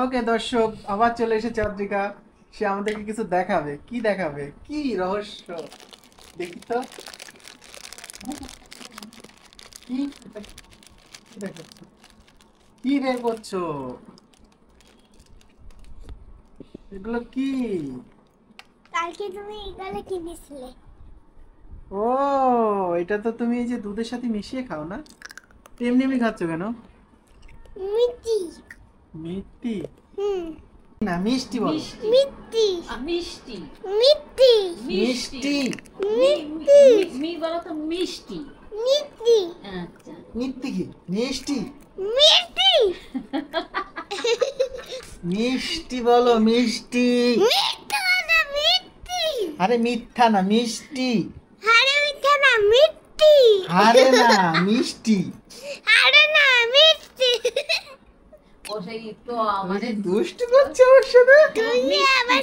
ওকে দর্শক, আবার চলে এসেছে আদ্রিকা। সে আমাদেরকে কিছু দেখাবে। কি দেখাবে? কি রহস্য? দেখি তো। কি কি দেখাচ্ছ? কি বের করছো? এগুলো কি? কালকে তুমি এগুলো কিনেছিলে। ও, এটা তো তুমি এই যে দুধের সাথে মিশিয়ে খাও না? এমনি এমনি খাচ্ছ কেন? মিষ্টি। মিষ্টি হুম। না, মিষ্টি বলো। মিষ্টি। মিষ্টি মিষ্টি। মিষ্টি মিষ্টি। মিষ্টি। মি বলো তো মিষ্টি। মিষ্টি। আচ্ছা, মিষ্টি কি? মিষ্টি। মিষ্টি। মিষ্টি বলো, মিষ্টি। মিথ্যা না মিষ্টি। আরে মিথ্যা না, মিষ্টি। আরে মিথ্যা না মিষ্টি। আরে না, মিষ্টি। আরে না মিষ্টি। ও সেই তো তুমি আমাদের কি দুষ্টু করছো ওর সাথে? তুমি আবার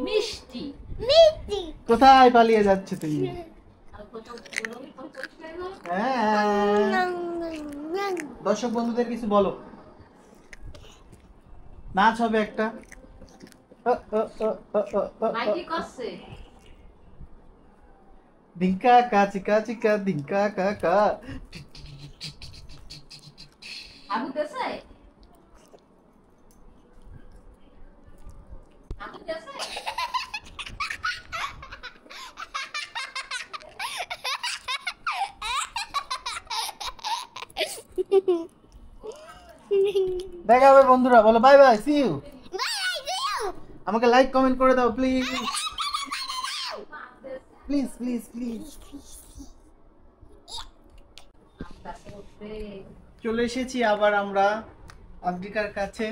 মিষ্টি মিষ্টি। কোথায় পালিয়ে যাচ্ছে তুমি? আর কোথাও বলোই তো পরিষ্কার করো। হ্যাঁ, দর্শক বন্ধুদের কিছু বলো। নাচ হবে একটা। ও, ও, ও, ও, ও, ও, ও। মাইকি করছে ডিঙ্কা কা চিকা চিকা ডিঙ্কা কা কা। আগুন দেছে আগুন দেছে দেখা হবে বন্ধুরা, বলো বাই বাই, সি ইউ। আমাকে লাইক কমেন্ট করে দাও প্লিজ, প্লিজ প্লিজ প্লিজ। চলে এসেছি আবার আমরা আদ্রিকার কাছে।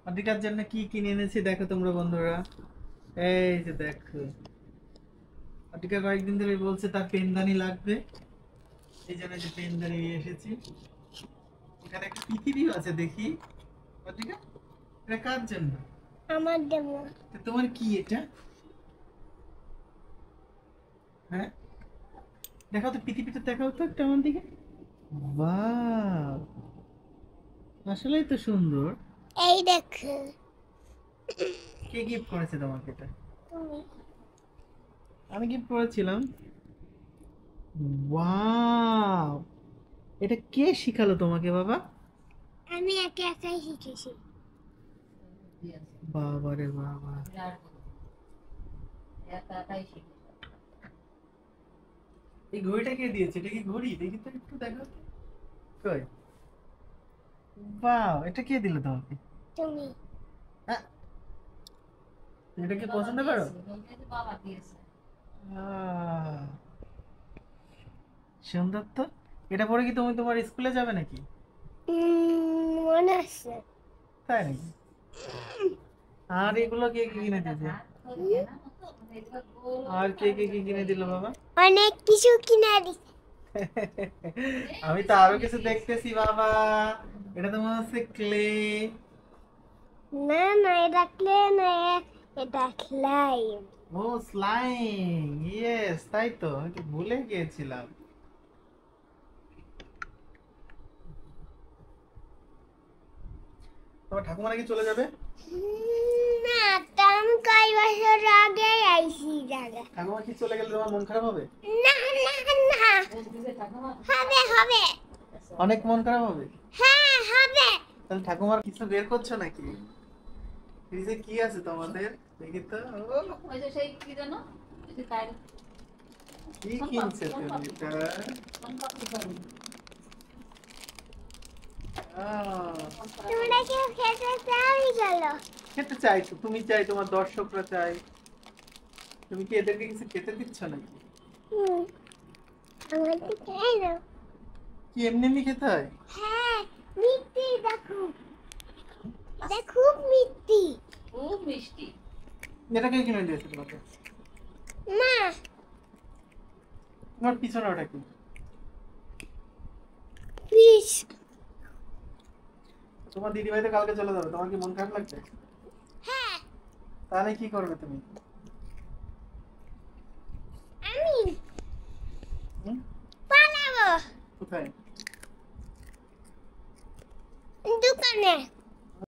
আদ্রিকার জন্য কি কিনে এনেছি দেখো তোমরা বন্ধুরা। এই যে দেখো, আদ্রিকা কয়েকদিন ধরে বলছে তার পেনদানি লাগবে, এই জন্য যে পেনদানি নিয়ে এসেছি। এখানে একটা পৃথিবীও আছে দেখি। আদ্রিকা, এটা কার জন্য? আমার দেব। তো তোমার কি এটা? হ্যাঁ, দেখাও তো পৃথিবীটা, দেখাও তো একটা আমার দিকে। বাহ, আসলেই তো সুন্দর। এই দেখো কে গিফট করেছে তোমাকে এটা? তুমি। আমি গিফট করেছিলাম। ওয়াও, এটা কে শিখালো তোমাকে বাবা? আমি একা একাই শিখেছি। বাবা রে বাবা, এই ঘড়িটা কে দিয়েছে? এটা কি ঘড়ি? দেখি তো, একটু দেখো তো। কই? বাহ, এটা কে দিল তোমাকে? তুমি। হ্যাঁ, এটা কি পছন্দ করো? বাবা দিয়েছে আহ, সুন্দর তো। এটা পরে কি তুমি তোমার স্কুলে যাবে নাকি? মনে আছে। তাই নাকি? আর এগুলো কে কে কিনে দিয়েছে? আর কে কে কি কিনে দিল বাবা? অনেক কিছু কিনে দিছে। আমি তো আরো কিছু দেখতেছি বাবা। এটা তো মনে হচ্ছে ক্লে। না না এটা ক্লে না, এটা স্লাইম। ও, স্লাইম, ইয়েস, তাই তো, আমি তো ভুলে গিয়েছিলাম। তোমার ঠাকুমা নাকি চলে যাবে? না তাম কয় বছর আগে আইছি দাদা। ঠাকুমা কি চলে গেলে তোমার মন খারাপ হবে? না না না হবে হবে। অনেক মন খারাপ হবে? হ্যাঁ হবে। তাহলে ঠাকুমার কিছু বের করছো নাকি? ফ্রিজে কি আছে তোমাদের? দেখি তো। ও, ওই যে সেই কি জানো ওই যে তাই কি কিনছে তুমি এটা? তোমরা কেউ খেতে চাই চলো। খেতে চাই তো, তুমি চাই, তোমার দর্শকরা চাই। তুমি কি এদেরকে কিছু খেতে দিচ্ছ নাকি? আমাকে খাই দাও। কি এমনি এমনি খেতে হয়? হ্যাঁ মিষ্টি দেখো, এটা খুব মিষ্টি। খুব মিষ্টি এটা কে কিনে দিয়েছে তোমাকে? মা তোমার পিছনে ওটা কি? প্লিজ। তোমার দিদিভাই তো কালকে চলে যাবে, তোমার কি মন খারাপ লাগছে? হ্যাঁ তাহলে কি করবে তুমি? আমি হুম? পালাবো। কোথায়? দোকানে